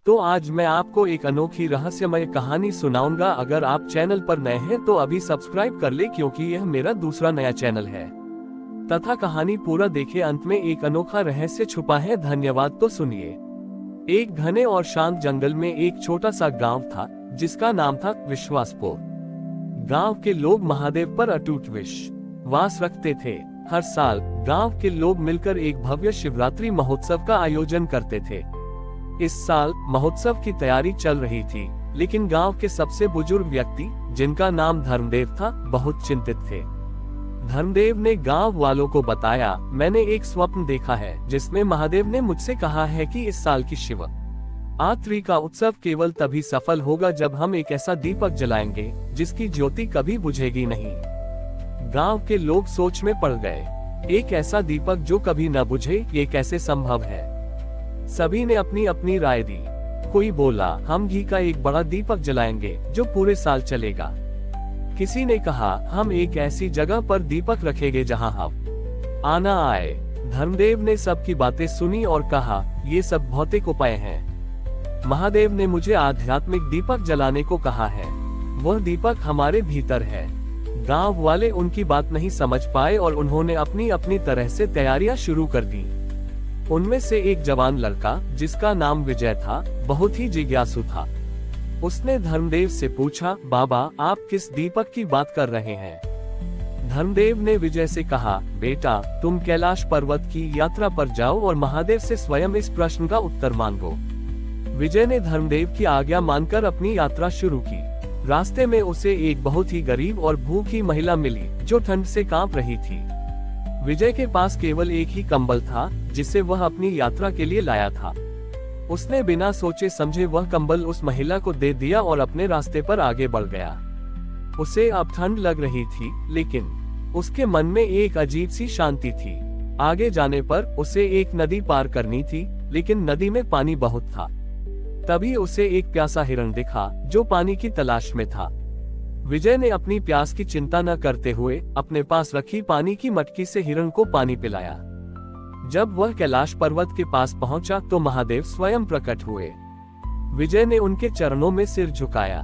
तो आज मैं आपको एक अनोखी रहस्यमय कहानी सुनाऊंगा। अगर आप चैनल पर नए हैं तो अभी सब्सक्राइब कर ले, क्योंकि यह मेरा दूसरा नया चैनल है। तथा कहानी पूरा देखे, अंत में एक अनोखा रहस्य छुपा है। धन्यवाद। तो सुनिए। एक घने और शांत जंगल में एक छोटा सा गांव था, जिसका नाम था विश्वासपुर। गांव के लोग महादेव पर अटूट विश्वास रखते थे। हर साल गांव के लोग मिलकर एक भव्य शिवरात्रि महोत्सव का आयोजन करते थे। इस साल महोत्सव की तैयारी चल रही थी, लेकिन गांव के सबसे बुजुर्ग व्यक्ति, जिनका नाम धर्मदेव था, बहुत चिंतित थे। धर्मदेव ने गांव वालों को बताया, मैंने एक स्वप्न देखा है, जिसमें महादेव ने मुझसे कहा है कि इस साल की शिवरात्रि का उत्सव केवल तभी सफल होगा जब हम एक ऐसा दीपक जलाएंगे जिसकी ज्योति कभी बुझेगी नहीं। गांव के लोग सोच में पड़ गए। एक ऐसा दीपक जो कभी न बुझे, ये कैसे संभव है? सभी ने अपनी अपनी राय दी। कोई बोला, हम घी का एक बड़ा दीपक जलाएंगे जो पूरे साल चलेगा। किसी ने कहा, हम एक ऐसी जगह पर दीपक रखेंगे जहां हवा आना आए। धर्मदेव ने सबकी बातें सुनी और कहा, ये सब भौतिक उपाय हैं। महादेव ने मुझे आध्यात्मिक दीपक जलाने को कहा है। वह दीपक हमारे भीतर है। गांव वाले उनकी बात नहीं समझ पाए और उन्होंने अपनी अपनी तरह से तैयारियां शुरू कर दी। उनमें से एक जवान लड़का, जिसका नाम विजय था, बहुत ही जिज्ञासु था। उसने धर्मदेव से पूछा, बाबा, आप किस दीपक की बात कर रहे हैं? धर्मदेव ने विजय से कहा, बेटा, तुम कैलाश पर्वत की यात्रा पर जाओ और महादेव से स्वयं इस प्रश्न का उत्तर मांगो। विजय ने धर्मदेव की आज्ञा मानकर अपनी यात्रा शुरू की। रास्ते में उसे एक बहुत ही गरीब और भूखी महिला मिली, जो ठंड से कांप रही थी। विजय के पास केवल एक ही कंबल था, जिसे वह अपनी यात्रा के लिए लाया था। उसने बिना सोचे समझे वह कंबल उस महिला को दे दिया और अपने रास्ते पर आगे बढ़ गया। उसे अब ठंड लग रही थी, लेकिन उसके मन में एक अजीब सी शांति थी। आगे जाने पर उसे एक नदी पार करनी थी, लेकिन नदी में पानी बहुत था। तभी उसे एक प्यासा हिरण दिखा, जो पानी की तलाश में था। विजय ने अपनी प्यास की चिंता न करते हुए अपने पास रखी पानी की मटकी से हिरण को पानी पिलाया। जब वह कैलाश पर्वत के पास पहुंचा तो महादेव स्वयं प्रकट हुए। विजय ने उनके चरणों में सिर झुकाया।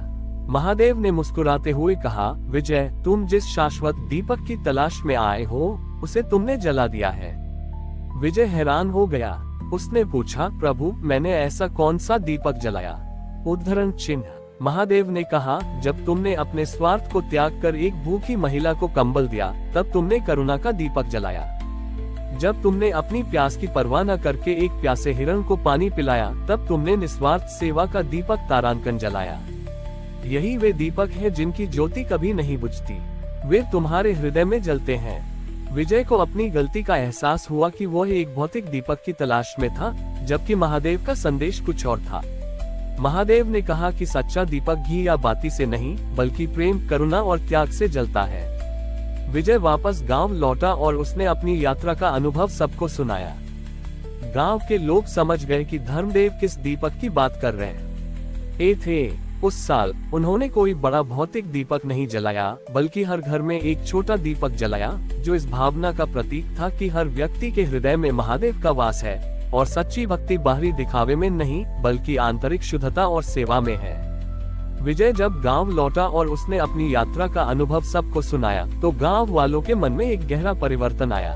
महादेव ने मुस्कुराते हुए कहा, विजय, तुम जिस शाश्वत दीपक की तलाश में आए हो, उसे तुमने जला दिया है। विजय हैरान हो गया। उसने पूछा, प्रभु, मैंने ऐसा कौन सा दीपक जलाया? उद्धरण चिन्ह। महादेव ने कहा, जब तुमने अपने स्वार्थ को त्याग कर एक भूखी महिला को कंबल दिया, तब तुमने करुणा का दीपक जलाया। जब तुमने अपनी प्यास की परवाह न करके एक प्यासे हिरण को पानी पिलाया, तब तुमने निस्वार्थ सेवा का दीपक तारांकन जलाया। यही वे दीपक हैं जिनकी ज्योति कभी नहीं बुझती। वे तुम्हारे हृदय में जलते हैं। विजय को अपनी गलती का एहसास हुआ कि वह एक भौतिक दीपक की तलाश में था, जबकि महादेव का संदेश कुछ और था। महादेव ने कहा कि सच्चा दीपक घी या बाती से नहीं, बल्कि प्रेम, करुणा और त्याग से जलता है। विजय वापस गांव लौटा और उसने अपनी यात्रा का अनुभव सबको सुनाया। गांव के लोग समझ गए कि धर्मदेव किस दीपक की बात कर रहे थे। उस साल उन्होंने कोई बड़ा भौतिक दीपक नहीं जलाया, बल्कि हर घर में एक छोटा दीपक जलाया, जो इस भावना का प्रतीक था कि हर व्यक्ति के हृदय में महादेव का वास है और सच्ची भक्ति बाहरी दिखावे में नहीं, बल्कि आंतरिक शुद्धता और सेवा में है। विजय जब गांव लौटा और उसने अपनी यात्रा का अनुभव सबको सुनाया, तो गांव वालों के मन में एक गहरा परिवर्तन आया।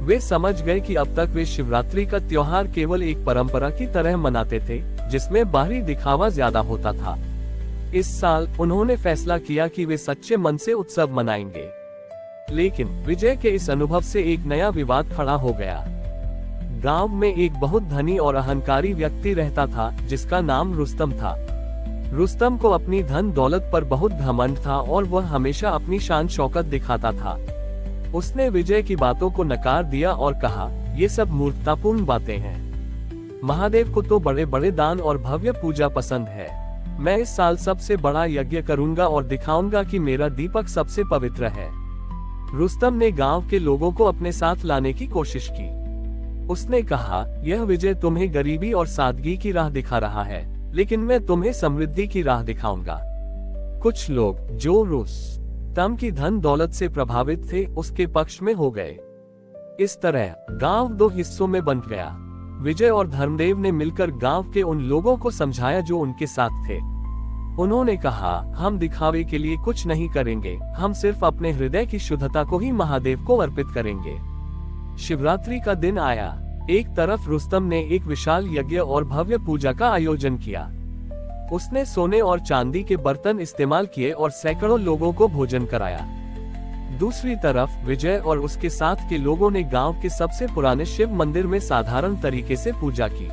वे समझ गए कि अब तक वे शिवरात्रि का त्योहार केवल एक परंपरा की तरह मनाते थे, जिसमें बाहरी दिखावा ज्यादा होता था। इस साल उन्होंने फैसला किया कि वे सच्चे मन से उत्सव मनाएंगे। लेकिन विजय के इस अनुभव से एक नया विवाद खड़ा हो गया। गांव में एक बहुत धनी और अहंकारी व्यक्ति रहता था, जिसका नाम रुस्तम था। रुस्तम को अपनी धन दौलत पर बहुत घमंड था और वह हमेशा अपनी शान शौकत दिखाता था। उसने विजय की बातों को नकार दिया और कहा, ये सब मूर्खतापूर्ण बातें हैं। महादेव को तो बड़े बड़े दान और भव्य पूजा पसंद है। मैं इस साल सबसे बड़ा यज्ञ करूंगा और दिखाऊंगा कि मेरा दीपक सबसे पवित्र है। रुस्तम ने गांव के लोगों को अपने साथ लाने की कोशिश की। उसने कहा, यह विजय तुम्हें गरीबी और सादगी की राह दिखा रहा है, लेकिन मैं तुम्हें समृद्धि की राह दिखाऊंगा। कुछ लोग, जो रुस्तम की धन दौलत से प्रभावित थे, उसके पक्ष में हो गए। इस तरह गांव दो हिस्सों में बंट गया। विजय और धर्मदेव ने मिलकर गांव के उन लोगों को समझाया जो उनके साथ थे। उन्होंने कहा, हम दिखावे के लिए कुछ नहीं करेंगे, हम सिर्फ अपने हृदय की शुद्धता को ही महादेव को अर्पित करेंगे। शिवरात्रि का दिन आया। एक तरफ रुस्तम ने एक विशाल यज्ञ और भव्य पूजा का आयोजन किया। उसने सोने और चांदी के बर्तन इस्तेमाल किए और सैकड़ों लोगों को भोजन कराया। दूसरी तरफ विजय और उसके साथ के लोगों ने गांव के सबसे पुराने शिव मंदिर में साधारण तरीके से पूजा की।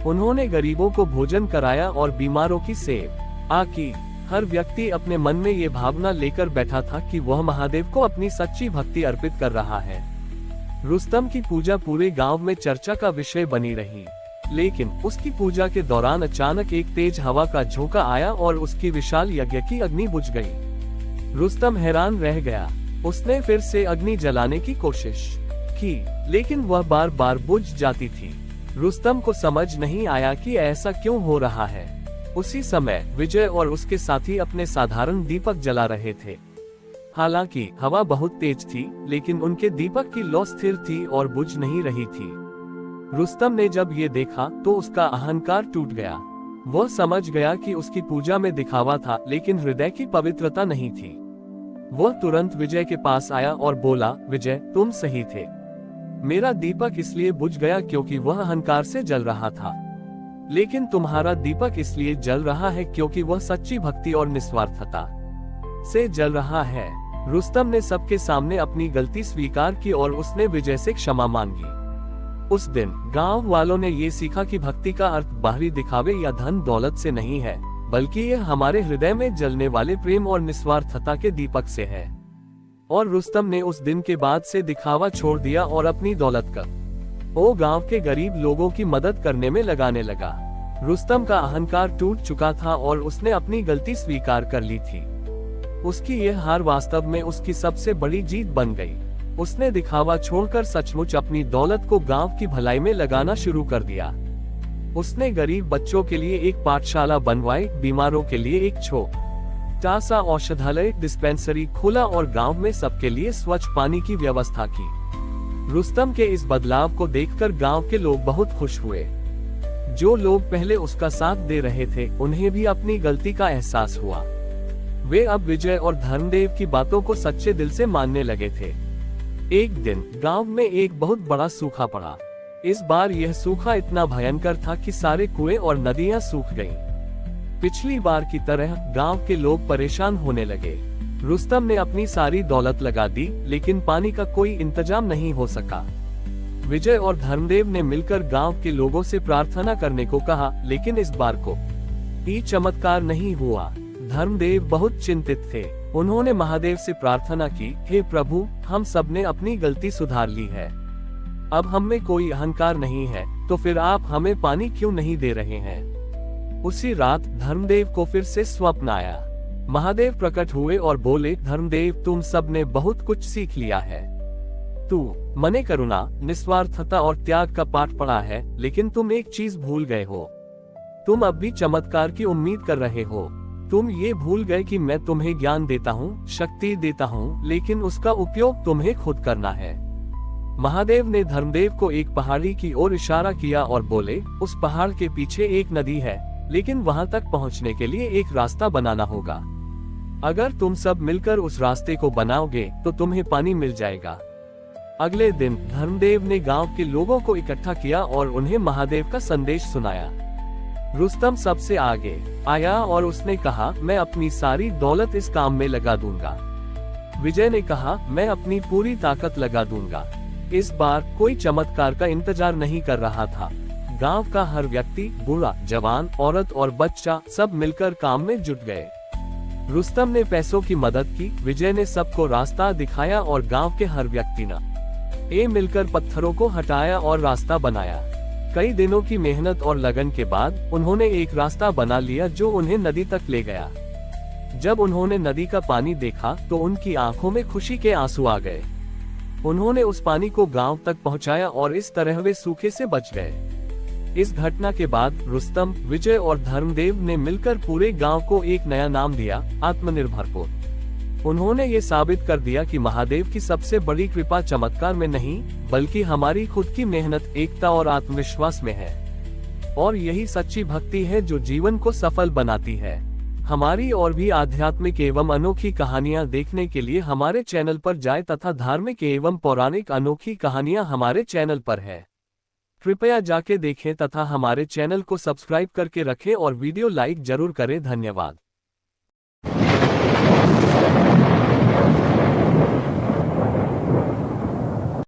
उन्होंने गरीबों को भोजन कराया और बीमारों की सेवा की। हर व्यक्ति अपने मन में ये भावना लेकर बैठा था कि वह महादेव को अपनी सच्ची भक्ति अर्पित कर रहा है। रुस्तम की पूजा पूरे गांव में चर्चा का विषय बनी रही, लेकिन उसकी पूजा के दौरान अचानक एक तेज हवा का झोंका आया और उसकी विशाल यज्ञ की अग्नि बुझ गई। रुस्तम हैरान रह गया। उसने फिर से अग्नि जलाने की कोशिश की, लेकिन वह बार बार बुझ जाती थी। रुस्तम को समझ नहीं आया कि ऐसा क्यों हो रहा है। उसी समय विजय और उसके साथी अपने साधारण दीपक जला रहे थे। हालांकि हवा बहुत तेज थी, लेकिन उनके दीपक की लौ स्थिर थी और बुझ नहीं रही थी। रुस्तम ने जब ये देखा तो उसका अहंकार टूट गया। वह समझ गया कि उसकी पूजा में दिखावा था, लेकिन हृदय की पवित्रता नहीं थी। वह तुरंत विजय के पास आया और बोला, विजय, तुम सही थे। मेरा दीपक इसलिए बुझ गया क्योंकि वह अहंकार से जल रहा था, लेकिन तुम्हारा दीपक इसलिए जल रहा है क्योंकि वह सच्ची भक्ति और निस्वार्थता से जल रहा है। रुस्तम ने सबके सामने अपनी गलती स्वीकार की और उसने विजय से क्षमा मांगी। उस दिन गांव वालों ने ये सीखा कि भक्ति का अर्थ बाहरी दिखावे या धन दौलत से नहीं है, बल्कि यह हमारे हृदय में जलने वाले प्रेम और निस्वार्थता के दीपक से है। और रुस्तम ने उस दिन के बाद से दिखावा छोड़ दिया और अपनी दौलत का वो गांव के गरीब लोगों की मदद करने में लगाने लगा। रुस्तम का अहंकार टूट चुका था और उसने अपनी गलती स्वीकार कर ली थी। उसकी यह हार वास्तव में उसकी सबसे बड़ी जीत बन गई। उसने दिखावा छोड़कर सचमुच अपनी दौलत को गांव की भलाई में लगाना शुरू कर दिया। उसने गरीब बच्चों के लिए एक पाठशाला बनवाई, बीमारों के लिए एक छोटा सा औषधालय डिस्पेंसरी खोला और गांव में सबके लिए स्वच्छ पानी की व्यवस्था की। रुस्तम के इस बदलाव को देखकर गांव के लोग बहुत खुश हुए। जो लोग पहले उसका साथ दे रहे थे, उन्हें भी अपनी गलती का एहसास हुआ। वे अब विजय और धर्मदेव की बातों को सच्चे दिल से मानने लगे थे। एक दिन गांव में एक बहुत बड़ा सूखा पड़ा। इस बार यह सूखा इतना भयंकर था कि सारे कुएं और नदियां सूख गईं। पिछली बार की तरह गांव के लोग परेशान होने लगे। रुस्तम ने अपनी सारी दौलत लगा दी, लेकिन पानी का कोई इंतजाम नहीं हो सका। विजय और धर्मदेव ने मिलकर गांव के लोगों से प्रार्थना करने को कहा, लेकिन इस बार कोई चमत्कार नहीं हुआ। धर्मदेव बहुत चिंतित थे। उन्होंने महादेव से प्रार्थना की, हे प्रभु, हम सब ने अपनी गलती सुधार ली है। अब हम में कोई अहंकार नहीं है, तो फिर आप हमें पानी क्यों नहीं दे रहे हैं? उसी रात धर्मदेव को फिर से स्वप्न आया। महादेव प्रकट हुए और बोले, धर्मदेव, तुम सब ने बहुत कुछ सीख लिया है। तू मने करुणा, निस्वार्थता और त्याग का पाठ पढ़ा है, लेकिन तुम एक चीज भूल गए हो। तुम अब भी चमत्कार की उम्मीद कर रहे हो। तुम ये भूल गए कि मैं तुम्हें ज्ञान देता हूँ, शक्ति देता हूँ, लेकिन उसका उपयोग तुम्हें खुद करना है। महादेव ने धर्मदेव को एक पहाड़ी की ओर इशारा किया और बोले, उस पहाड़ के पीछे एक नदी है, लेकिन वहाँ तक पहुँचने के लिए एक रास्ता बनाना होगा। अगर तुम सब मिलकर उस रास्ते को बनाओगे तो तुम्हें पानी मिल जाएगा। अगले दिन धर्मदेव ने गांव के लोगों को इकट्ठा किया और उन्हें महादेव का संदेश सुनाया। रुस्तम सबसे आगे आया और उसने कहा, मैं अपनी सारी दौलत इस काम में लगा दूंगा। विजय ने कहा, मैं अपनी पूरी ताकत लगा दूंगा। इस बार कोई चमत्कार का इंतजार नहीं कर रहा था। गांव का हर व्यक्ति, बूढ़ा, जवान, औरत और बच्चा सब मिलकर काम में जुट गए। रुस्तम ने पैसों की मदद की, विजय ने सबको रास्ता दिखाया और गांव के हर व्यक्ति ने मिलकर पत्थरों को हटाया और रास्ता बनाया। कई दिनों की मेहनत और लगन के बाद उन्होंने एक रास्ता बना लिया जो उन्हें नदी तक ले गया। जब उन्होंने नदी का पानी देखा तो उनकी आंखों में खुशी के आंसू आ गए। उन्होंने उस पानी को गांव तक पहुंचाया और इस तरह वे सूखे से बच गए। इस घटना के बाद रुस्तम, विजय और धर्मदेव ने मिलकर पूरे गांव को एक नया नाम दिया, आत्मनिर्भरपुर। उन्होंने ये साबित कर दिया कि महादेव की सबसे बड़ी कृपा चमत्कार में नहीं, बल्कि हमारी खुद की मेहनत, एकता और आत्मविश्वास में है। और यही सच्ची भक्ति है जो जीवन को सफल बनाती है। हमारी और भी आध्यात्मिक एवं अनोखी कहानियां देखने के लिए हमारे चैनल पर जाएं तथा धार्मिक एवं पौराणिक अनोखी कहानियां हमारे चैनल पर है। कृपया जाके देखें तथा हमारे चैनल को सब्सक्राइब करके रखें और वीडियो लाइक जरूर करें। धन्यवाद।